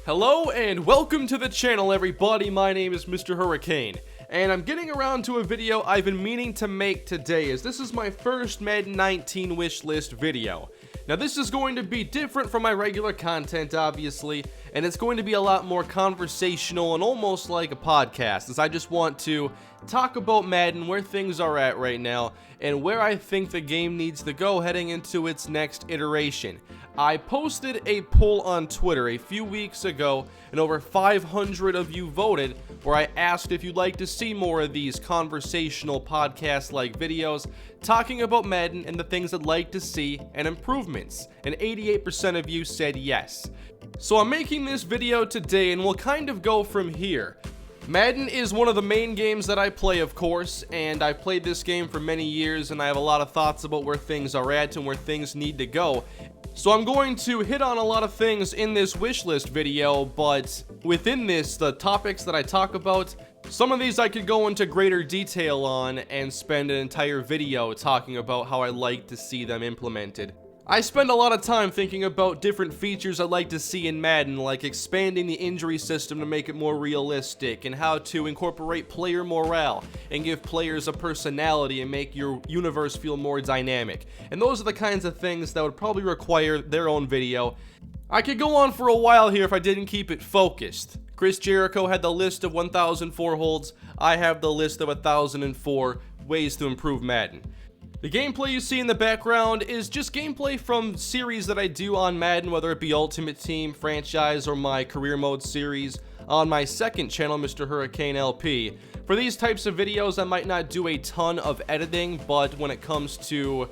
Hello and welcome to the channel, everybody. My name is MrHurriicane, and I'm getting around to a video I've been meaning to make today, as this is my first Madden 19 wish list video. Now this is going to be different from my regular content, obviously, and it's going to be a lot more conversational and almost like a podcast, as I just want to talk about Madden, where things are at right now, and where I think the game needs to go heading into its next iteration. I posted a poll on Twitter a few weeks ago, and over 500 of you voted, where I asked if you'd like to see more of these conversational podcast-like videos talking about Madden and the things I'd like to see and improvements, and 88% of you said yes. So I'm making this video today, and we'll kind of go from here. Madden is one of the main games that I play, of course, and I've played this game for many years, and I have a lot of thoughts about where things are at and where things need to go. So I'm going to hit on a lot of things in this wishlist video, but within this, the topics that I talk about, some of these I could go into greater detail on and spend an entire video talking about how I like to see them implemented. I spend a lot of time thinking about different features I'd like to see in Madden, like expanding the injury system to make it more realistic, and how to incorporate player morale and give players a personality and make your universe feel more dynamic. And those are the kinds of things that would probably require their own video. I could go on for a while here if I didn't keep it focused. Chris Jericho had the list of 1,004 holds. I have the list of 1,004 ways to improve Madden. The gameplay you see in the background is just gameplay from series that I do on Madden, whether it be Ultimate Team, Franchise, or my Career Mode series on my second channel, MrHurriicane LP. For these types of videos, I might not do a ton of editing, but when it comes to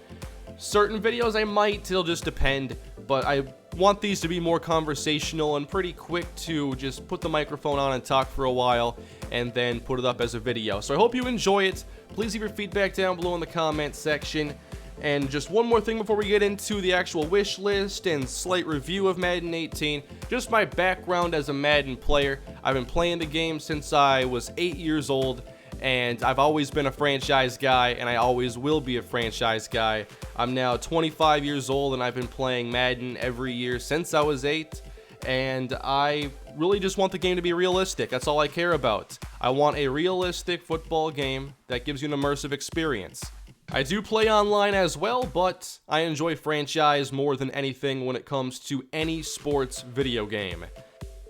certain videos, I might. It'll just depend, but I want these to be more conversational and pretty quick to just put the microphone on and talk for a while and then put it up as a video. So I hope you enjoy it. Please leave your feedback down below in the comment section. And just one more thing before we get into the actual wish list and slight review of Madden 18, just my background as a Madden player. I've been playing the game since I was 8 years old, and I've always been a franchise guy, and I always will be a franchise guy. I'm now 25 years old, and I've been playing Madden every year since I was 8, and I really just want the game to be realistic. That's all I care about. I want a realistic football game that gives you an immersive experience. I do play online as well, but I enjoy franchise more than anything when it comes to any sports video game.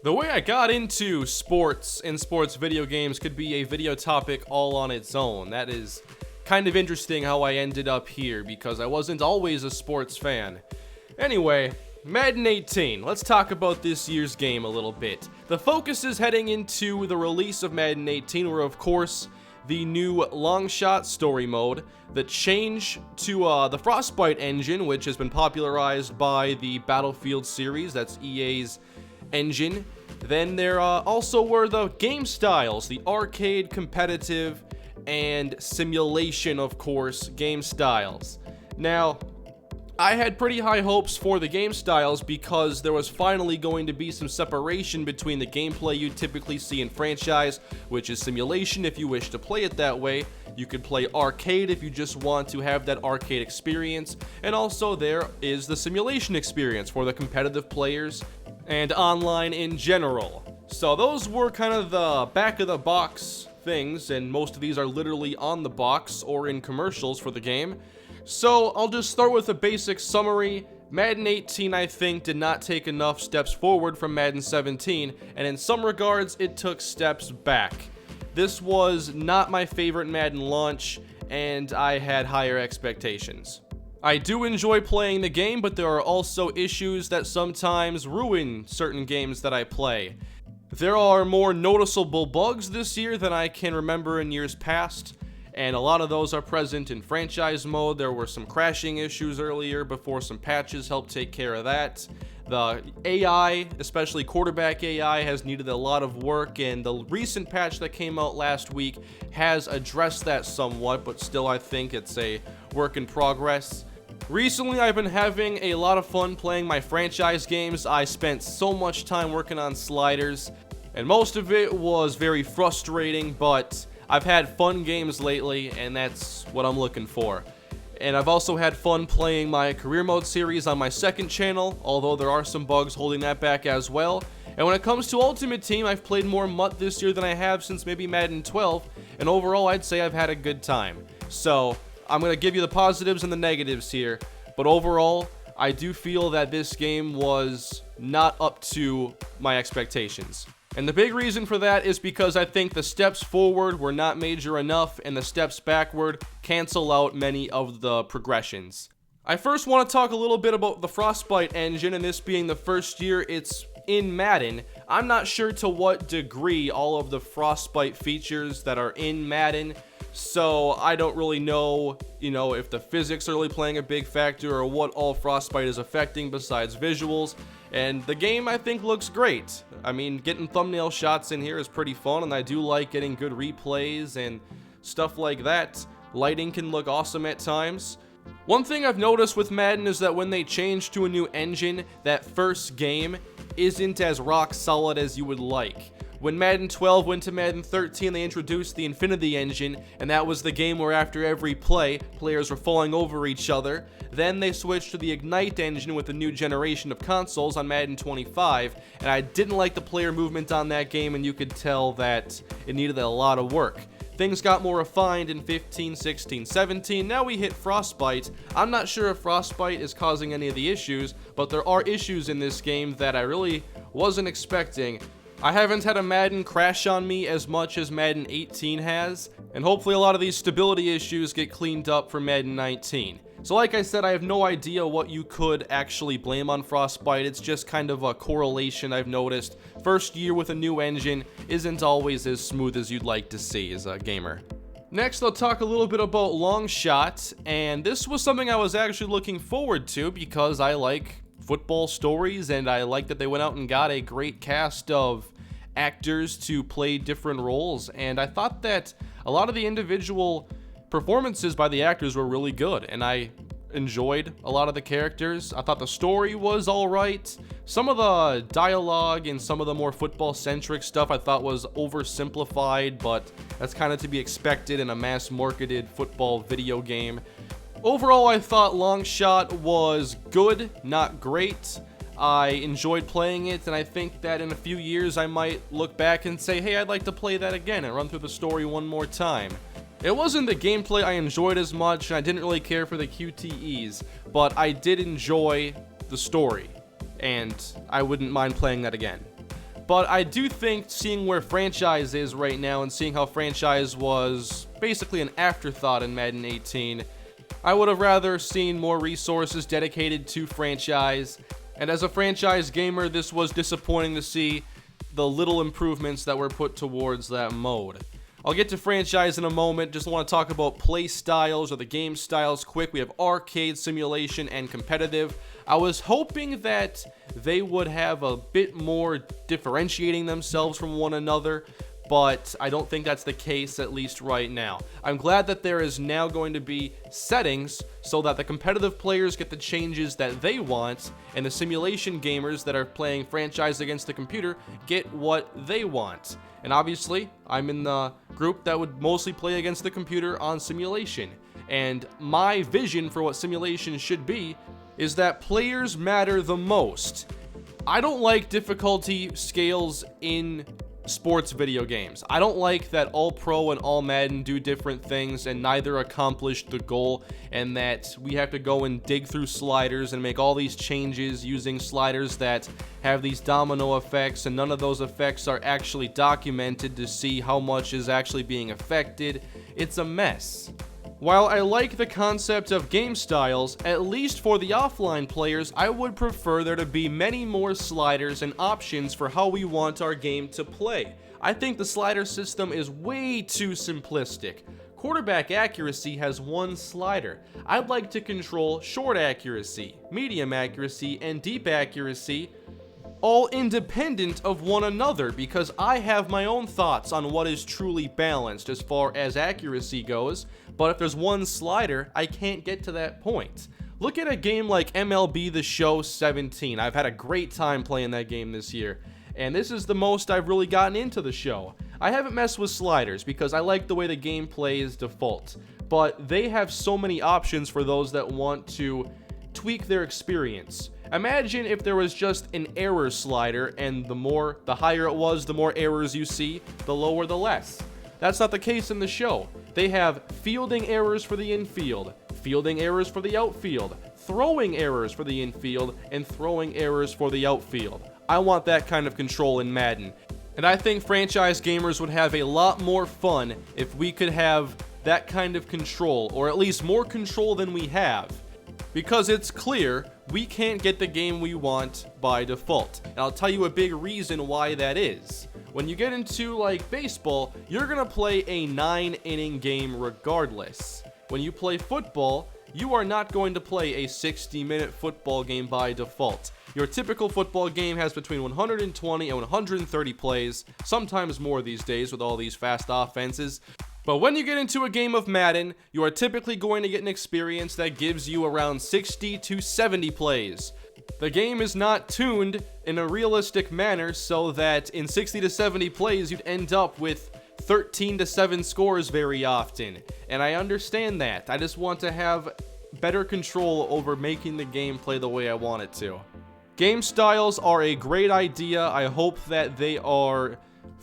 The way I got into sports and sports video games could be a video topic all on its own. That is kind of interesting how I ended up here, because I wasn't always a sports fan. Anyway, Madden 18. Let's talk about this year's game a little bit. The focus is heading into the release of Madden 18, where of course the new Longshot story mode, the change to the Frostbite engine, which has been popularized by the Battlefield series, that's EA's engine. Then there also were the game styles, the arcade, competitive, and simulation, of course, game styles. Now, I had pretty high hopes for the game styles because there was finally going to be some separation between the gameplay you typically see in franchise, which is simulation if you wish to play it that way. You could play arcade if you just want to have that arcade experience, and also there is the simulation experience for the competitive players and online in general. So those were kind of the back of the box things, and most of these are literally on the box or in commercials for the game. So I'll just start with a basic summary. Madden 18, I think, did not take enough steps forward from Madden 17, and in some regards it took steps back. This was not my favorite Madden launch, and I had higher expectations. I do enjoy playing the game, but there are also issues that sometimes ruin certain games that I play. There are more noticeable bugs this year than I can remember in years past, and a lot of those are present in franchise mode. There were some crashing issues earlier before some patches helped take care of that. The AI, especially quarterback AI, has needed a lot of work, and the recent patch that came out last week has addressed that somewhat, but still I think it's a work in progress. Recently, I've been having a lot of fun playing my franchise games. I spent so much time working on sliders, and most of it was very frustrating, but I've had fun games lately, and that's what I'm looking for. And I've also had fun playing my career mode series on my second channel, although there are some bugs holding that back as well. And when it comes to Ultimate Team, I've played more MUT this year than I have since maybe Madden 12, and overall I'd say I've had a good time. So I'm going to give you the positives and the negatives here, but overall I do feel that this game was not up to my expectations. And the big reason for that is because I think the steps forward were not major enough, and the steps backward cancel out many of the progressions. I first want to talk a little bit about the Frostbite engine, and this being the first year it's in Madden. I'm not sure to what degree all of the Frostbite features that are in Madden, so I don't really know, if the physics are really playing a big factor or what all Frostbite is affecting besides visuals. And the game, I think, looks great. I mean, getting thumbnail shots in here is pretty fun, and I do like getting good replays and stuff like that. Lighting can look awesome at times. One thing I've noticed with Madden is that when they change to a new engine, that first game isn't as rock solid as you would like. When Madden 12 went to Madden 13, they introduced the Infinity engine, and that was the game where after every play, players were falling over each other. Then they switched to the Ignite engine with the new generation of consoles on Madden 25, and I didn't like the player movement on that game, and you could tell that it needed a lot of work. Things got more refined in 15, 16, 17. Now we hit Frostbite. I'm not sure if Frostbite is causing any of the issues, but there are issues in this game that I really wasn't expecting. I haven't had a Madden crash on me as much as Madden 18 has, and hopefully a lot of these stability issues get cleaned up for Madden 19. So like I said, I have no idea what you could actually blame on Frostbite. It's just kind of a correlation I've noticed. First year with a new engine isn't always as smooth as you'd like to see as a gamer. Next, I'll talk a little bit about Longshot, and this was something I was actually looking forward to because I like football stories, and I like that they went out and got a great cast of actors to play different roles, and I thought that a lot of the individual performances by the actors were really good, and I enjoyed a lot of the characters. I thought the story was alright. Some of the dialogue and some of the more football-centric stuff I thought was oversimplified, but that's kind of to be expected in a mass-marketed football video game. Overall, I thought Longshot was good, not great. I enjoyed playing it, and I think that in a few years I might look back and say, hey, I'd like to play that again and run through the story one more time. It wasn't the gameplay I enjoyed as much, and I didn't really care for the QTEs, but I did enjoy the story, and I wouldn't mind playing that again. But I do think seeing where Franchise is right now and seeing how Franchise was basically an afterthought in Madden 18, I would have rather seen more resources dedicated to Franchise, and as a Franchise gamer, this was disappointing to see the little improvements that were put towards that mode. I'll get to Franchise in a moment, just want to talk about play styles or the game styles quick. We have arcade, simulation, and competitive. I was hoping that they would have a bit more differentiating themselves from one another, but I don't think that's the case, at least right now. I'm glad that there is now going to be settings so that the competitive players get the changes that they want, and the simulation gamers that are playing Franchise against the computer get what they want. And obviously, I'm in the group that would mostly play against the computer on simulation. And my vision for what simulation should be is that players matter the most. I don't like difficulty scales in sports video games. I don't like that all pro and all Madden do different things and neither accomplish the goal, and that we have to go and dig through sliders and make all these changes using sliders that have these domino effects, and none of those effects are actually documented to see how much is actually being affected. It's a mess. While I like the concept of game styles, at least for the offline players, I would prefer there to be many more sliders and options for how we want our game to play. I think the slider system is way too simplistic. Quarterback accuracy has one slider. I'd like to control short accuracy, medium accuracy, and deep accuracy, all independent of one another, because I have my own thoughts on what is truly balanced as far as accuracy goes, but if there's one slider, I can't get to that point. Look at a game like MLB The Show 17. I've had a great time playing that game this year, and this is the most I've really gotten into the show. I haven't messed with sliders because I like the way the game plays default, but they have so many options for those that want to tweak their experience. Imagine if there was just an error slider, and the higher it was, the more errors you see, the lower the less. That's not the case in the show. They have fielding errors for the infield, fielding errors for the outfield, throwing errors for the infield, and throwing errors for the outfield. I want that kind of control in Madden. And I think franchise gamers would have a lot more fun if we could have that kind of control, or at least more control than we have. Because it's clear we can't get the game we want by default. And I'll tell you a big reason why that is. When you get into like baseball, you're gonna play a 9-inning game regardless. When you play football, you are not going to play a 60-minute football game by default. Your typical football game has between 120 and 130 plays, sometimes more these days with all these fast offenses. But when you get into a game of Madden, you are typically going to get an experience that gives you around 60 to 70 plays. The game is not tuned in a realistic manner so that in 60 to 70 plays you'd end up with 13 to 7 scores very often. And I understand that. I just want to have better control over making the game play the way I want it to. Game styles are a great idea. I hope that they are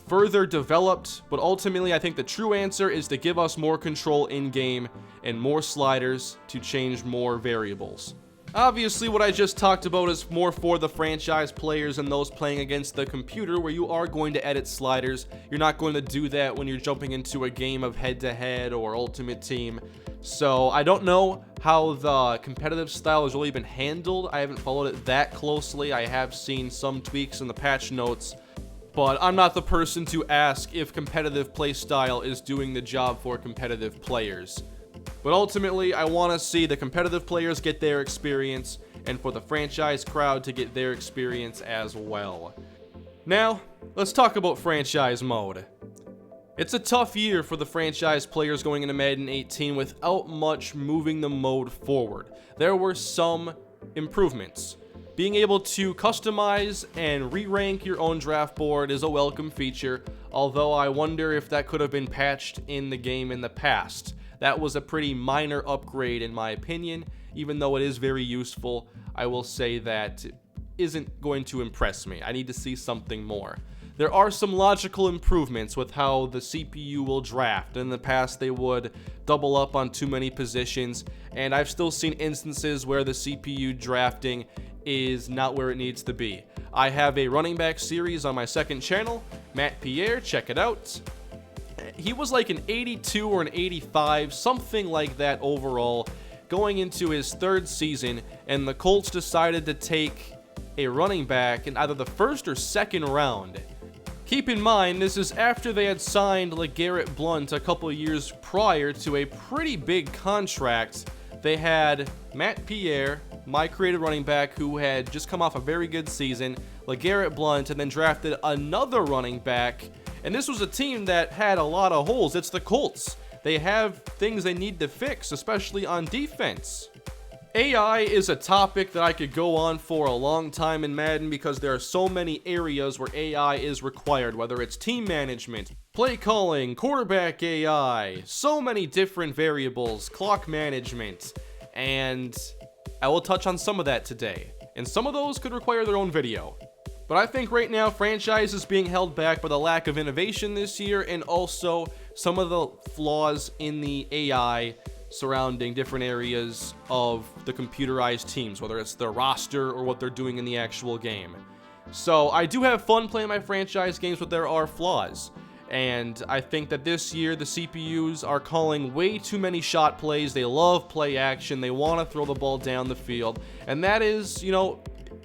further developed, but ultimately I think the true answer is to give us more control in-game and more sliders to change more variables. Obviously, what I just talked about is more for the franchise players and those playing against the computer, where you are going to edit sliders. You're not going to do that when you're jumping into a game of head-to-head or Ultimate Team. So I don't know how the competitive style has really been handled. I haven't followed it that closely. I have seen some tweaks in the patch notes, but I'm not the person to ask if competitive play style is doing the job for competitive players. But ultimately, I want to see the competitive players get their experience, and for the franchise crowd to get their experience as well. Now, let's talk about franchise mode. It's a tough year for the franchise players going into Madden 18 without much moving the mode forward. There were some improvements. Being able to customize and re-rank your own draft board is a welcome feature, although I wonder if that could have been patched in the game in the past. That was a pretty minor upgrade in my opinion. Even though it is very useful, I will say that it isn't going to impress me. I need to see something more. There are some logical improvements with how the CPU will draft. In the past, they would double up on too many positions, and I've still seen instances where the CPU drafting is not where it needs to be. I have a running back series on my second channel, Matt Pierre, check it out. He was like an 82 or an 85, something like that overall, going into his third season, and the Colts decided to take a running back in either the first or second round. Keep in mind, this is after they had signed LeGarrette Blount a couple years prior to a pretty big contract. They had Matt Pierre, my creative running back, who had just come off a very good season, LeGarrette Blount, and then drafted another running back. And this was a team that had a lot of holes. It's the Colts. They have things they need to fix, especially on defense. AI is a topic that I could go on for a long time in Madden because there are so many areas where AI is required, whether it's team management, play calling, quarterback AI, so many different variables, clock management, and I will touch on some of that today. And some of those could require their own video. But I think right now, franchise is being held back by the lack of innovation this year, and also some of the flaws in the AI surrounding different areas of the computerized teams, whether it's their roster or what they're doing in the actual game. So I do have fun playing my franchise games, but there are flaws. And I think that this year, the CPUs are calling way too many shot plays. They love play action. They want to throw the ball down the field. And that is,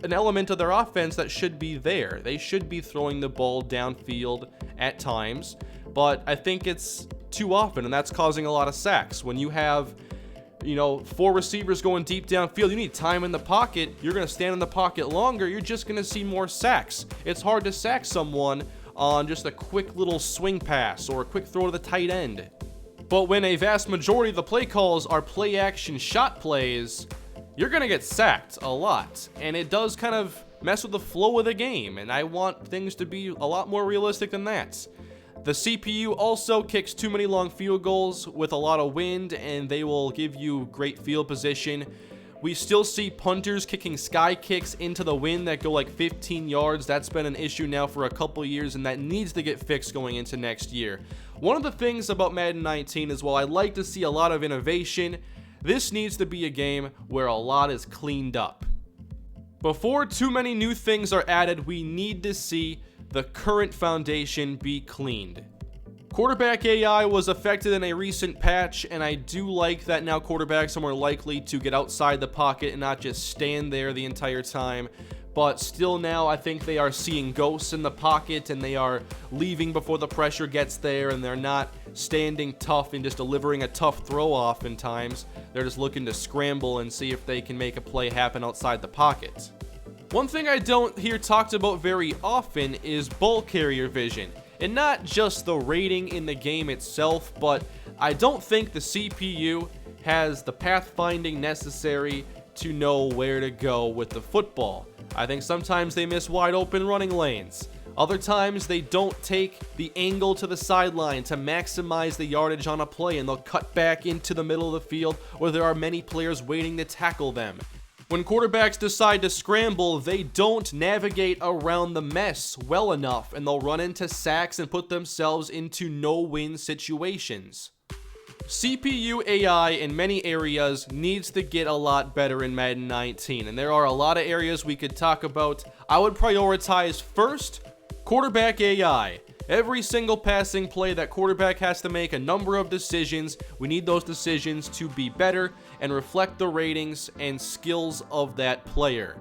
an element of their offense that should be there. They should be throwing the ball downfield at times, but I think it's too often, and that's causing a lot of sacks. When you have, 4 receivers going deep downfield, you need time in the pocket. You're going to stand in the pocket longer. You're just going to see more sacks. It's hard to sack someone on just a quick little swing pass or a quick throw to the tight end. But when a vast majority of the play calls are play action shot plays, you're going to get sacked a lot, and it does kind of mess with the flow of the game, and I want things to be a lot more realistic than that. The CPU also kicks too many long field goals with a lot of wind, and they will give you great field position We still see punters kicking sky kicks into the wind that go like 15 yards. That's been an issue now for a couple years, and that needs to get fixed going into next year. One of the things about Madden 19 is, while I like to see a lot of innovation, this needs to be a game where a lot is cleaned up. Before too many new things are added, we need to see the current foundation be cleaned. Quarterback AI was affected in a recent patch, and I do like that now quarterbacks are more likely to get outside the pocket and not just stand there the entire time. But still now, I think they are seeing ghosts in the pocket, and they are leaving before the pressure gets there, and they're not standing tough and just delivering a tough throw oftentimes. They're just looking to scramble and see if they can make a play happen outside the pocket. One thing I don't hear talked about very often is ball carrier vision. And not just the rating in the game itself, but I don't think the CPU has the pathfinding necessary to know where to go with the football. I think sometimes they miss wide open running lanes. Other times they don't take the angle to the sideline to maximize the yardage on a play, and they'll cut back into the middle of the field where there are many players waiting to tackle them. When quarterbacks decide to scramble, they don't navigate around the mess well enough, and they'll run into sacks and put themselves into no-win situations. CPU AI in many areas needs to get a lot better in Madden 19, and there are a lot of areas we could talk about. I would prioritize first, quarterback AI. Every single passing play, that quarterback has to make a number of decisions. We need those decisions to be better and reflect the ratings and skills of that player.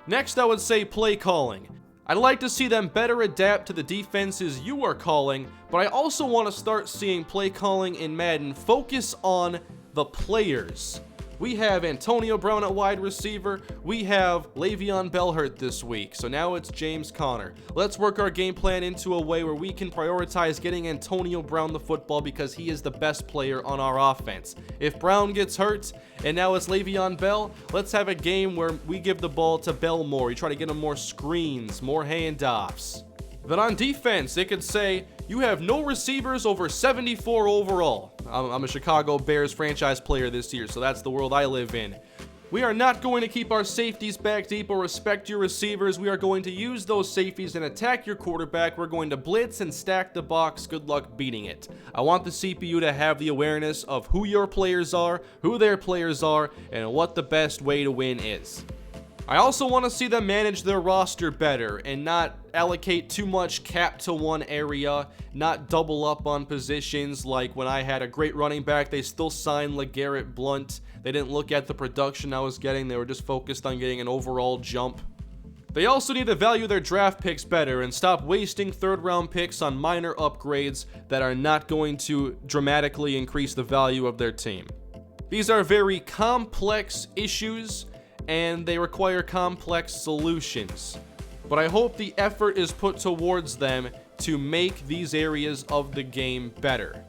Next, I would say play calling. I'd like to see them better adapt to the defenses you are calling, but I also want to start seeing play calling in Madden focus on the players. We have Antonio Brown at wide receiver. We have Le'Veon Bell hurt this week, so now it's James Conner. Let's work our game plan into a way where we can prioritize getting Antonio Brown the football because he is the best player on our offense. If Brown gets hurt and now it's Le'Veon Bell, let's have a game where we give the ball to Bell more. You try to get him more screens, more handoffs. Then on defense, it could say, you have no receivers over 74 overall. I'm a Chicago Bears franchise player this year, so that's the world I live in. We are not going to keep our safeties back deep or respect your receivers. We are going to use those safeties and attack your quarterback. We're going to blitz and stack the box. Good luck beating it. I want the CPU to have the awareness of who your players are, who their players are, and what the best way to win is. I also want to see them manage their roster better and not allocate too much cap to one area, not double up on positions. Like when I had a great running back, they still signed LeGarrette Blount. They didn't look at the production I was getting. They were just focused on getting an overall jump. They also need to value their draft picks better and stop wasting third-round picks on minor upgrades that are not going to dramatically increase the value of their team. These are very complex issues, and they require complex solutions. But I hope the effort is put towards them to make these areas of the game better.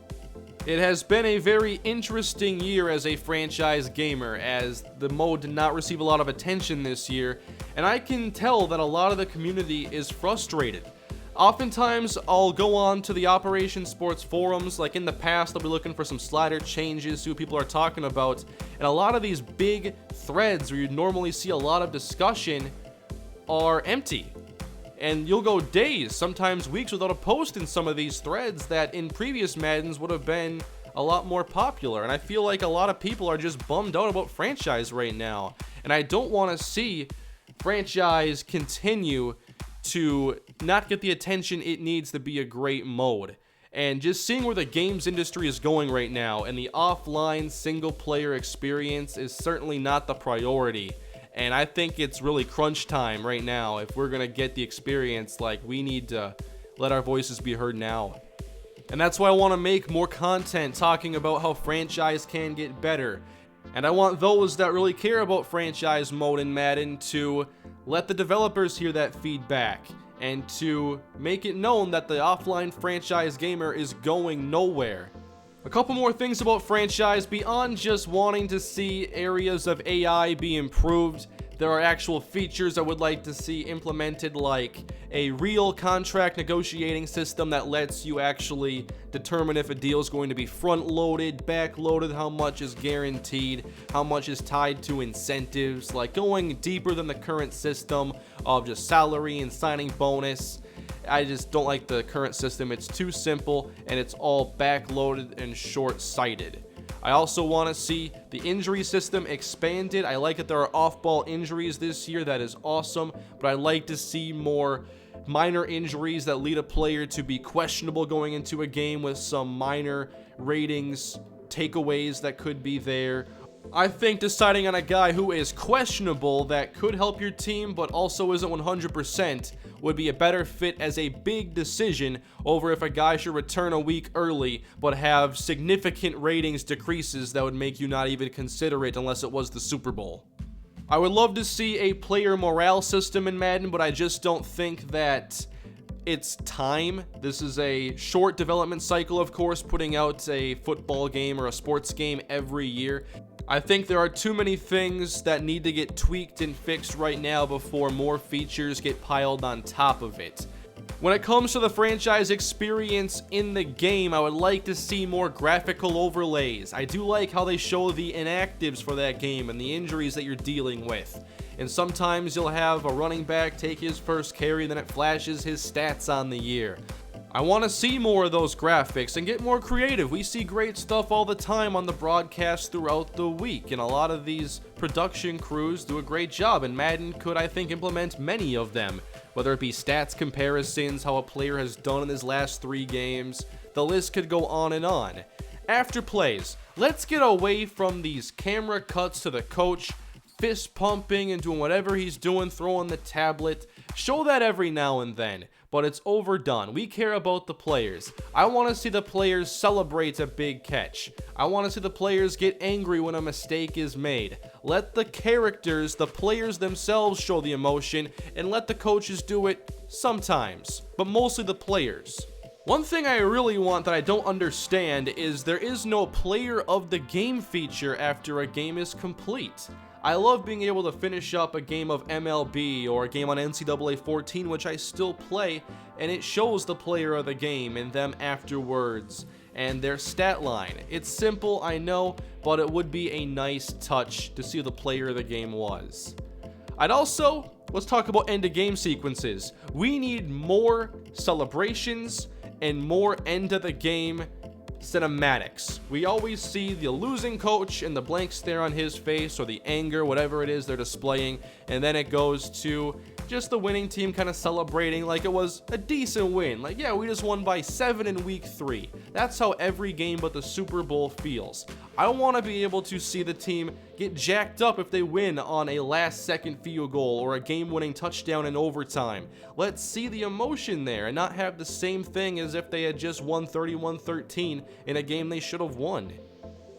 It has been a very interesting year as a franchise gamer, as the mode did not receive a lot of attention this year, and I can tell that a lot of the community is frustrated. Oftentimes, I'll go on to the Operation Sports forums. Like in the past, I'll be looking for some slider changes, see what people are talking about. And a lot of these big threads where you normally see a lot of discussion are empty. And you'll go days, sometimes weeks, without a post in some of these threads that in previous Maddens would have been a lot more popular. And I feel like a lot of people are just bummed out about franchise right now. And I don't want to see franchise continue to not get the attention it needs to be a great mode. And just seeing where the games industry is going right now, and the offline single player experience is certainly not the priority. And I think it's really crunch time right now. If we're gonna get the experience, like, we need to let our voices be heard now. And that's why I want to make more content talking about how franchise can get better. And I want those that really care about franchise mode in Madden to let the developers hear that feedback and to make it known that the offline franchise gamer is going nowhere. A couple more things about franchise beyond just wanting to see areas of AI be improved. There are actual features I would like to see implemented, like a real contract negotiating system that lets you actually determine if a deal is going to be front-loaded, back-loaded, how much is guaranteed, how much is tied to incentives, like going deeper than the current system of just salary and signing bonus. I just don't like the current system. It's too simple and it's all back-loaded and short-sighted. I also want to see the injury system expanded. I like that there are off-ball injuries this year. That is awesome. But I'd like to see more minor injuries that lead a player to be questionable going into a game with some minor ratings, takeaways that could be there. I think deciding on a guy who is questionable that could help your team but also isn't 100% would be a better fit as a big decision over if a guy should return a week early but have significant ratings decreases that would make you not even consider it unless it was the Super Bowl. I would love to see a player morale system in Madden, but I just don't think that it's time. This is a short development cycle, of course, putting out a football game or a sports game every year. I think there are too many things that need to get tweaked and fixed right now before more features get piled on top of it. When it comes to the franchise experience in the game, I would like to see more graphical overlays. I do like how they show the inactives for that game and the injuries that you're dealing with. And sometimes you'll have a running back take his first carry, then it flashes his stats on the year. I want to see more of those graphics and get more creative. We see great stuff all the time on the broadcast throughout the week, and a lot of these production crews do a great job, and Madden could, I think, implement many of them, whether it be stats comparisons, how a player has done in his last 3 games. The list could go on and on. After plays, let's get away from these camera cuts to the coach fist pumping and doing whatever he's doing, throwing the tablet. Show that every now and then, but it's overdone. We care about the players. I want to see the players celebrate a big catch. I want to see the players get angry when a mistake is made. Let the characters, the players themselves, show the emotion, and let the coaches do it sometimes, but mostly the players. One thing I really want that I don't understand is there is no player of the game feature after a game is complete. I love being able to finish up a game of MLB or a game on NCAA 14, which I still play, and it shows the player of the game and them afterwards and their stat line. It's simple, I know, but it would be a nice touch to see who the player of the game was. Let's talk about end-of-game sequences. We need more celebrations and more end-of-the-game cinematics. We always see the losing coach and the blank stare on his face, or the anger, whatever it is they're displaying, and then it goes to just the winning team kind of celebrating like it was a decent win. Like, yeah, we just won by 7 in week 3. That's how every game but the Super Bowl feels. I want to be able to see the team get jacked up if they win on a last-second field goal or a game-winning touchdown in overtime. Let's see the emotion there and not have the same thing as if they had just won 31-13 in a game they should have won.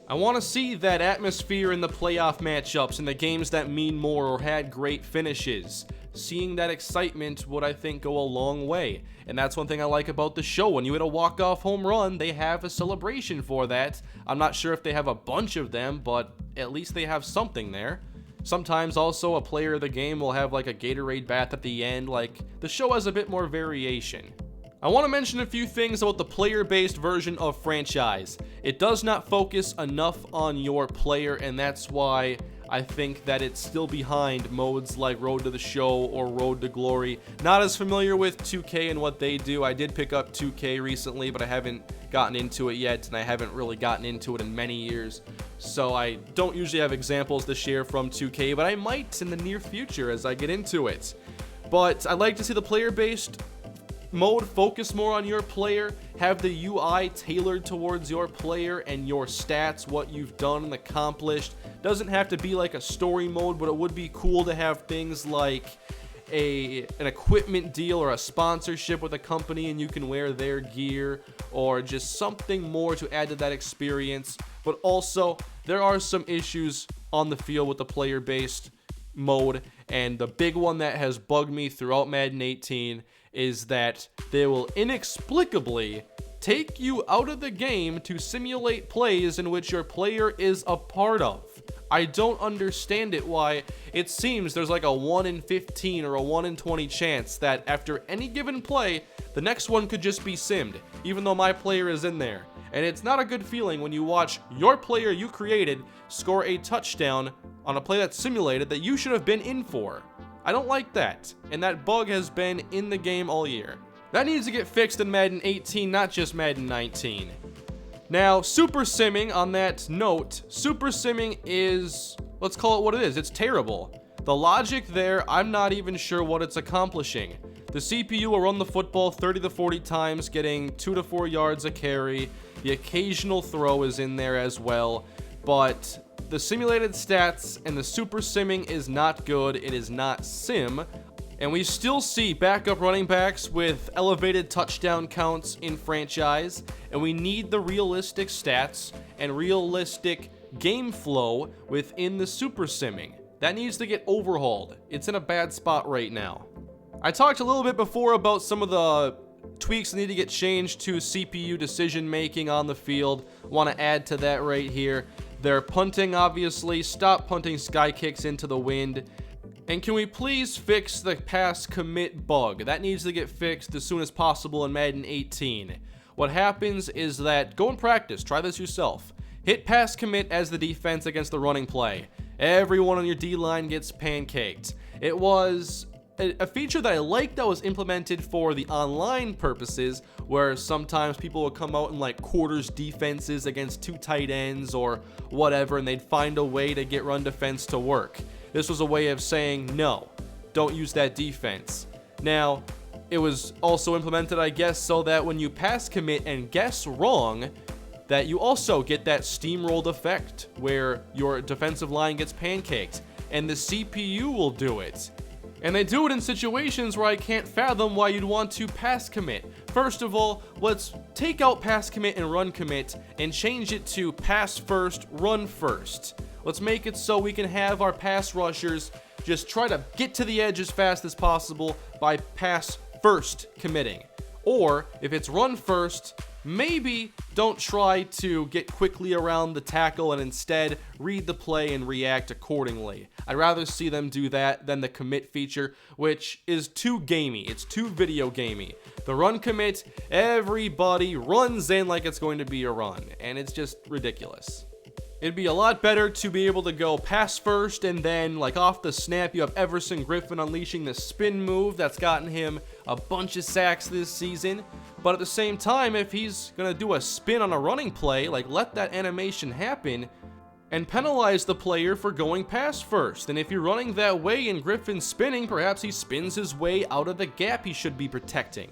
I want to see that atmosphere in the playoff matchups and the games that mean more or had great finishes. Seeing that excitement would, I think, go a long way. And that's one thing I like about the show. When you hit a walk-off home run, they have a celebration for that. I'm not sure if they have a bunch of them, but at least they have something there. Sometimes also a player of the game will have like a Gatorade bath at the end. Like, the show has a bit more variation. I want to mention a few things about the player-based version of Franchise. It does not focus enough on your player, and that's why I think that it's still behind modes like Road to the Show or Road to Glory. Not as familiar with 2K and what they do. I did pick up 2K recently, but I haven't gotten into it yet, and I haven't really gotten into it in many years. So I don't usually have examples to share from 2K, but I might in the near future as I get into it. But I'd like to see the player-based mode focus more on your player, have the UI tailored towards your player and your stats, what you've done and accomplished. Doesn't have to be like a story mode, but it would be cool to have things like an equipment deal or a sponsorship with a company and you can wear their gear, or just something more to add to that experience. But also, there are some issues on the field with the player-based mode, and the big one that has bugged me throughout Madden 18 is that they will inexplicably take you out of the game to simulate plays in which your player is a part of. I don't understand it why it seems there's like a 1 in 15 or a 1 in 20 chance that after any given play, the next one could just be simmed, even though my player is in there. And it's not a good feeling when you watch your player you created score a touchdown on a play that's simulated that you should have been in for. I don't like that, and that bug has been in the game all year. That needs to get fixed in Madden 18, not just Madden 19. Now, super simming, on that note, super simming is, let's call it what it is, it's terrible. The logic there, I'm not even sure what it's accomplishing. The CPU will run the football 30 to 40 times, getting 2 to 4 yards a carry. The occasional throw is in there as well, but the simulated stats and the super simming is not good. It is not sim. And we still see backup running backs with elevated touchdown counts in franchise, and we need the realistic stats and realistic game flow within the super simming. That needs to get overhauled. It's in a bad spot right now. I talked a little bit before about some of the tweaks that need to get changed to CPU decision making on the field. Want to add to that right here. They're punting, obviously. Stop punting sky kicks into the wind. And can we please fix the pass commit bug? That needs to get fixed as soon as possible in Madden 18. What happens is that, go and practice, try this yourself. Hit pass commit as the defense against the running play. Everyone on your D-line gets pancaked. It was a feature that I liked that was implemented for the online purposes, where sometimes people would come out in like quarters defenses against 2 tight ends or whatever, and they'd find a way to get run defense to work. This was a way of saying, no, don't use that defense. Now, it was also implemented, I guess, so that when you pass commit and guess wrong, that you also get that steamrolled effect where your defensive line gets pancaked, and the CPU will do it. And they do it in situations where I can't fathom why you'd want to pass commit. First of all, let's take out pass commit and run commit and change it to pass first, run first. Let's make it so we can have our pass rushers just try to get to the edge as fast as possible by pass first committing. Or if it's run first, maybe don't try to get quickly around the tackle and instead read the play and react accordingly. I'd rather see them do that than the commit feature, which is too gamey. It's too video gamey. The run commit, everybody runs in like it's going to be a run, and it's just ridiculous. It'd be a lot better to be able to go pass first and then, like off the snap, you have Everson Griffin unleashing the spin move that's gotten him a bunch of sacks this season. But at the same time, if he's going to do a spin on a running play, like let that animation happen and penalize the player for going pass first. And if you're running that way and Griffin's spinning, perhaps he spins his way out of the gap he should be protecting.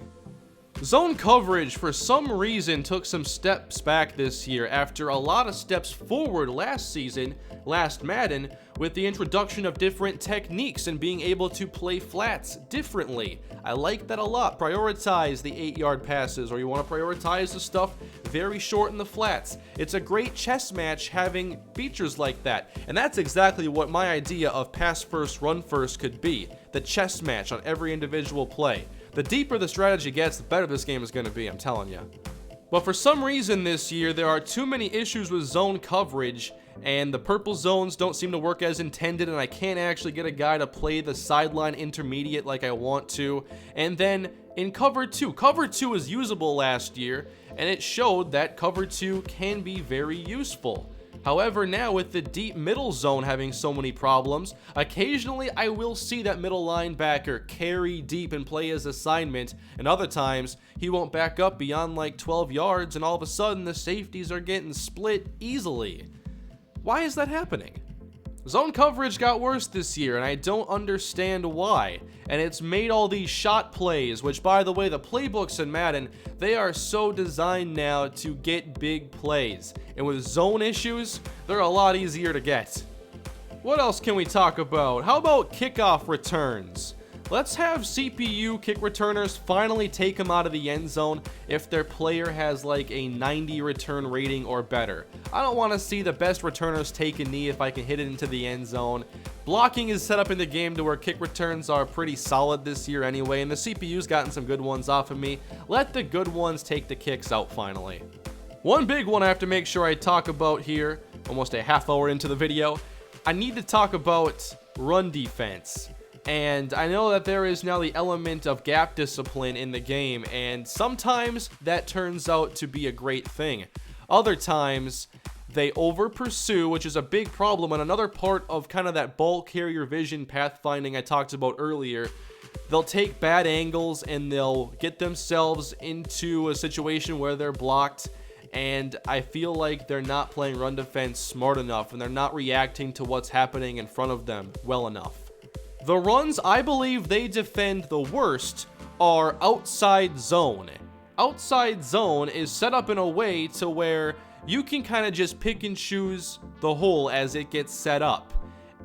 Zone coverage, for some reason, took some steps back this year after a lot of steps forward last season, last Madden, with the introduction of different techniques and being able to play flats differently. I like that a lot. Prioritize the 8-yard passes, or you want to prioritize the stuff very short in the flats. It's a great chess match having features like that, and that's exactly what my idea of pass first, run first could be. The chess match on every individual play. The deeper the strategy gets, the better this game is going to be, I'm telling you. But for some reason this year, there are too many issues with zone coverage, and the purple zones don't seem to work as intended, and I can't actually get a guy to play the sideline intermediate like I want to. And then in cover 2 is usable last year, and it showed that cover 2 can be very useful. However, now with the deep middle zone having so many problems, occasionally I will see that middle linebacker carry deep and play his assignment, and other times he won't back up beyond like 12 yards, and all of a sudden the safeties are getting split easily. Why is that happening? Zone coverage got worse this year, and I don't understand why. And it's made all these shot plays, which, by the way, the playbooks in Madden, they are so designed now to get big plays. And with zone issues, they're a lot easier to get. What else can we talk about? How about kickoff returns? let's have CPU kick returners finally take them out of the end zone if their player has like a 90 return rating or better. I don't want to see the best returners take a knee if I can hit it into the end zone. Blocking is set up in the game to where kick returns are pretty solid this year anyway, and the CPU's gotten some good ones off of me. Let the good ones take the kicks out finally. One big one I have to make sure I talk about here, almost a half hour into the video, I need to talk about run defense. And I know that there is now the element of gap discipline in the game, and sometimes that turns out to be a great thing. Other times, they over pursue, which is a big problem, and another part of kind of that ball carrier vision pathfinding I talked about earlier. They'll take bad angles and they'll get themselves into a situation where they're blocked, and I feel like they're not playing run defense smart enough, and they're not reacting to what's happening in front of them well enough. The runs I believe they defend the worst are outside zone. Outside zone is set up in a way to where you can kind of just pick and choose the hole as it gets set up.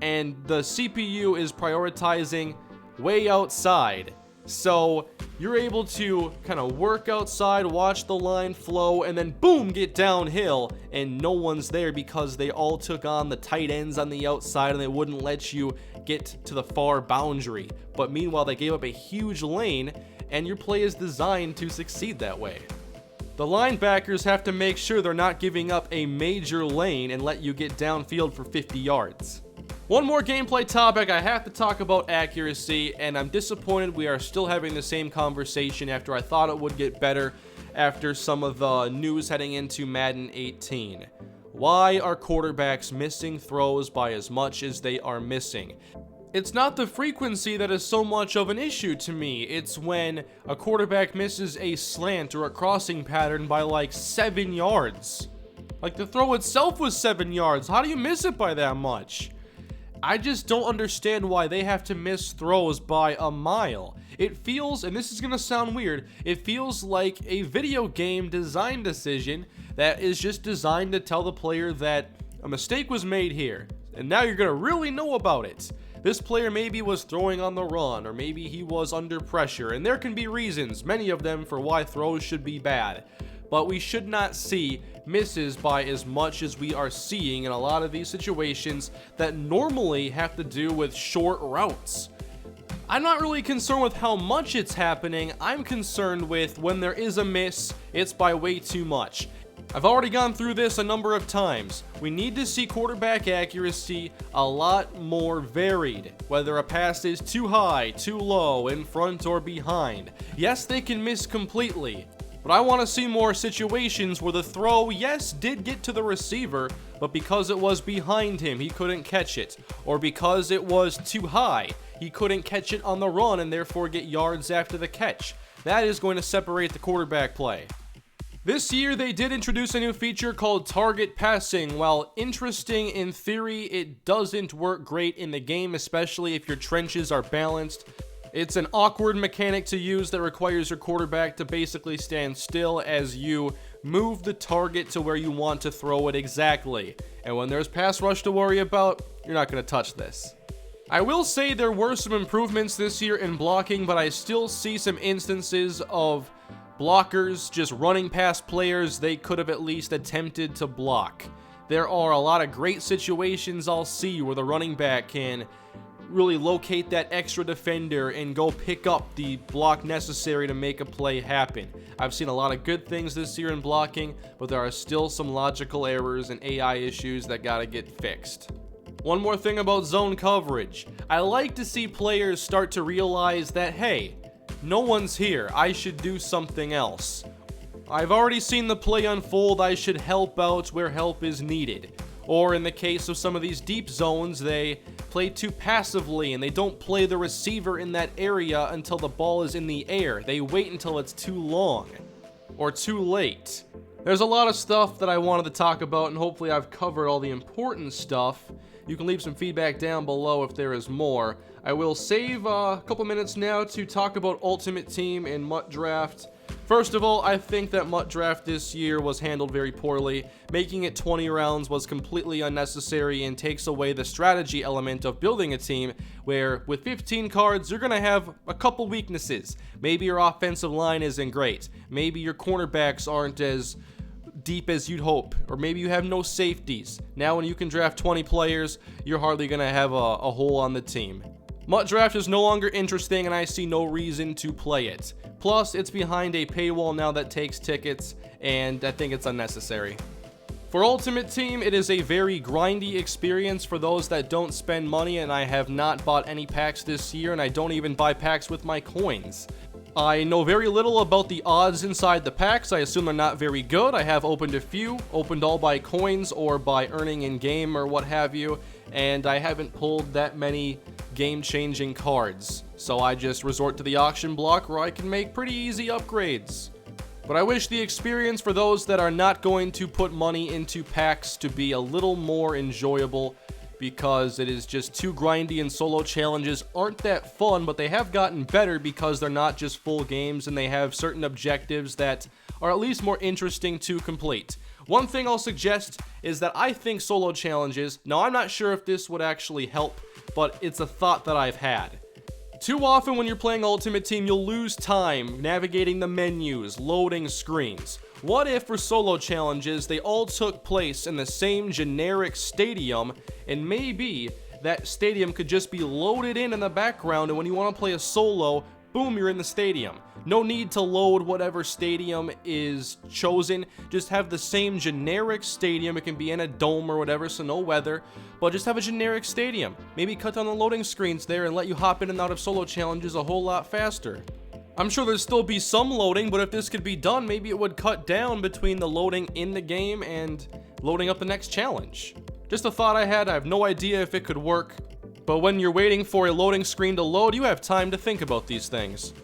And the CPU is prioritizing way outside. So you're able to kind of work outside, watch the line flow, and then boom, get downhill, and no one's there because they all took on the tight ends on the outside and they wouldn't let you get to the far boundary. But meanwhile, they gave up a huge lane, and your play is designed to succeed that way. The linebackers have to make sure they're not giving up a major lane and let you get downfield for 50 yards. One more gameplay topic, I have to talk about accuracy, and I'm disappointed we are still having the same conversation after I thought it would get better after some of the news heading into Madden 18. Why are quarterbacks missing throws by as much as they are missing? It's not the frequency that is so much of an issue to me. It's when a quarterback misses a slant or a crossing pattern by like 7 yards. Like the throw itself was 7 yards. How do you miss it by that much? I just don't understand why they have to miss throws by a mile. It feels, and this is going to sound weird, it feels like a video game design decision that is just designed to tell the player that a mistake was made here, and now you're going to really know about it. This player maybe was throwing on the run, or maybe he was under pressure, and there can be reasons, many of them, for why throws should be bad. But we should not see misses by as much as we are seeing in a lot of these situations that normally have to do with short routes. I'm not really concerned with how much it's happening. I'm concerned with when there is a miss, it's by way too much. I've already gone through this a number of times. We need to see quarterback accuracy a lot more varied, whether a pass is too high, too low, in front or behind. Yes, they can miss completely, but I want to see more situations where the throw, yes, did get to the receiver, but because it was behind him, he couldn't catch it, or because it was too high, he couldn't catch it on the run and therefore get yards after the catch. That is going to separate the quarterback play. This year, they did introduce a new feature called target passing. While interesting in theory, it doesn't work great in the game, especially if your trenches are balanced. It's an awkward mechanic to use that requires your quarterback to basically stand still as you move the target to where you want to throw it exactly. And when there's pass rush to worry about, you're not going to touch this. I will say there were some improvements this year in blocking, but I still see some instances of blockers just running past players they could have at least attempted to block. There are a lot of great situations I'll see where the running back can really locate that extra defender and go pick up the block necessary to make a play happen. I've seen a lot of good things this year in blocking, but there are still some logical errors and AI issues that gotta get fixed. One more thing about zone coverage. I like to see players start to realize that, hey, no one's here, I should do something else. I've already seen the play unfold, I should help out where help is needed. Or in the case of some of these deep zones, they play too passively and they don't play the receiver in that area until the ball is in the air. They wait until it's too long or too late. There's a lot of stuff that I wanted to talk about, and hopefully I've covered all the important stuff. You can leave some feedback down below if there is more. I will save a couple minutes now to talk about Ultimate Team and MUT Draft. First of all, I think that MUT Draft this year was handled very poorly. Making it 20 rounds was completely unnecessary and takes away the strategy element of building a team, where with 15 cards, you're going to have a couple weaknesses. Maybe your offensive line isn't great. Maybe your cornerbacks aren't as deep as you'd hope, or maybe you have no safeties. Now when you can draft 20 players, you're hardly going to have a hole on the team. MUT Draft is no longer interesting, and I see no reason to play it. Plus, it's behind a paywall now that takes tickets, and I think it's unnecessary. For Ultimate Team, it is a very grindy experience for those that don't spend money, and I have not bought any packs this year, and I don't even buy packs with my coins. I know very little about the odds inside the packs. I assume they're not very good. I have opened a few, opened all by coins or by earning in game or what have you, and I haven't pulled that many game-changing cards. So I just resort to the auction block where I can make pretty easy upgrades. But I wish the experience for those that are not going to put money into packs to be a little more enjoyable, because it is just too grindy, and solo challenges aren't that fun, but they have gotten better because they're not just full games and they have certain objectives that are at least more interesting to complete. One thing I'll suggest is that I think solo challenges, now I'm not sure if this would actually help, but it's a thought that I've had. Too often when you're playing Ultimate Team, you'll lose time navigating the menus, loading screens. What if for solo challenges, they all took place in the same generic stadium, and maybe that stadium could just be loaded in the background, and when you want to play a solo, boom, you're in the stadium. No need to load whatever stadium is chosen. Just have the same generic stadium. It can be in a dome or whatever, so no weather, but just have a generic stadium. Maybe cut down the loading screens there and let you hop in and out of solo challenges a whole lot faster. I'm sure there'd still be some loading, but if this could be done, maybe it would cut down between the loading in the game and loading up the next challenge. Just a thought I had. I have no idea if it could work, but when you're waiting for a loading screen to load, you have time to think about these things.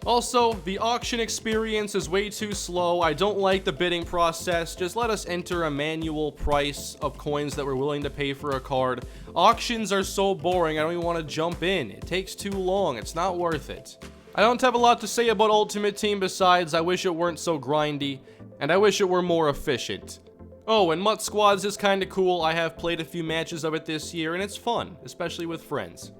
Also, the auction experience is way too slow. I don't like the bidding process. Just let us enter a manual price of coins that we're willing to pay for a card. Auctions are so boring, I don't even want to jump in. It takes too long. It's not worth it. I don't have a lot to say about Ultimate Team besides I wish it weren't so grindy, and I wish it were more efficient. Oh, and MUT Squads is kinda cool. I have played a few matches of it this year, and it's fun, especially with friends.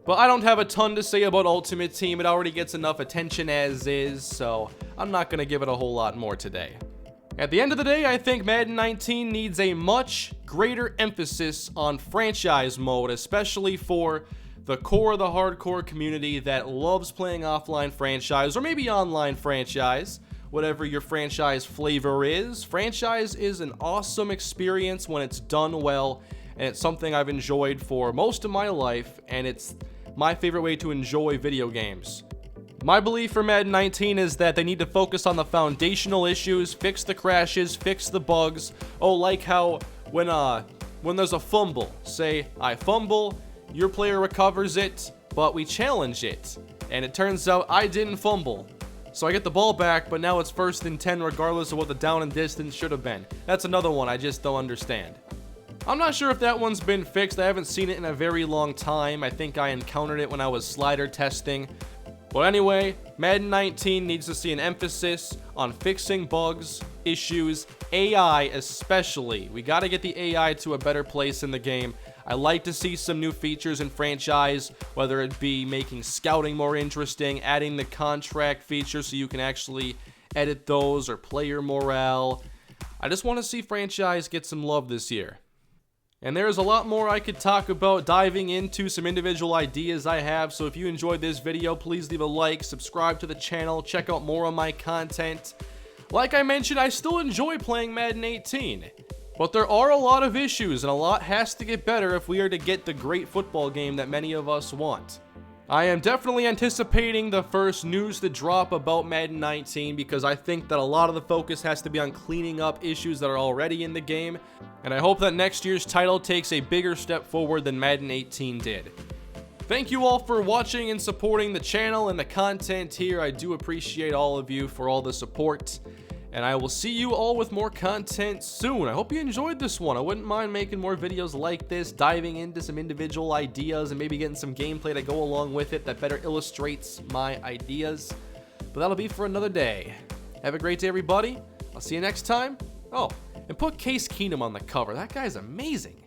But I don't have a ton to say about Ultimate Team. It already gets enough attention as is, so I'm not gonna give it a whole lot more today. At the end of the day, I think Madden 19 needs a much greater emphasis on franchise mode, especially for the core of the hardcore community that loves playing offline franchise, or maybe online franchise, whatever your franchise flavor is. Franchise is an awesome experience when it's done well, and it's something I've enjoyed for most of my life, and it's my favorite way to enjoy video games. My belief for Madden 19 is that they need to focus on the foundational issues, fix the crashes, fix the bugs. Oh, like how when there's a fumble, say I fumble, your player recovers it, but we challenge it, and it turns out I didn't fumble. So I get the ball back, but now it's 1st and 10 regardless of what the down and distance should have been. That's another one I just don't understand. I'm not sure if that one's been fixed. I haven't seen it in a very long time. I think I encountered it when I was slider testing. But anyway, Madden 19 needs to see an emphasis on fixing bugs, issues, AI especially. We gotta get the AI to a better place in the game. I like to see some new features in franchise, whether it be making scouting more interesting, adding the contract feature so you can actually edit those, or player morale. I just want to see franchise get some love this year. And there's a lot more I could talk about, diving into some individual ideas I have, so if you enjoyed this video, please leave a like, subscribe to the channel, check out more of my content. Like I mentioned, I still enjoy playing Madden 18. But there are a lot of issues, and a lot has to get better if we are to get the great football game that many of us want. I am definitely anticipating the first news to drop about Madden 19, because I think that a lot of the focus has to be on cleaning up issues that are already in the game, and I hope that next year's title takes a bigger step forward than Madden 18 did. Thank you all for watching and supporting the channel and the content here. I do appreciate all of you for all the support. And I will see you all with more content soon. I hope you enjoyed this one. I wouldn't mind making more videos like this, diving into some individual ideas and maybe getting some gameplay to go along with it that better illustrates my ideas. but that'll be for another day. Have a great day, everybody. I'll see you next time. Oh, and put Case Keenum on the cover. That guy's amazing.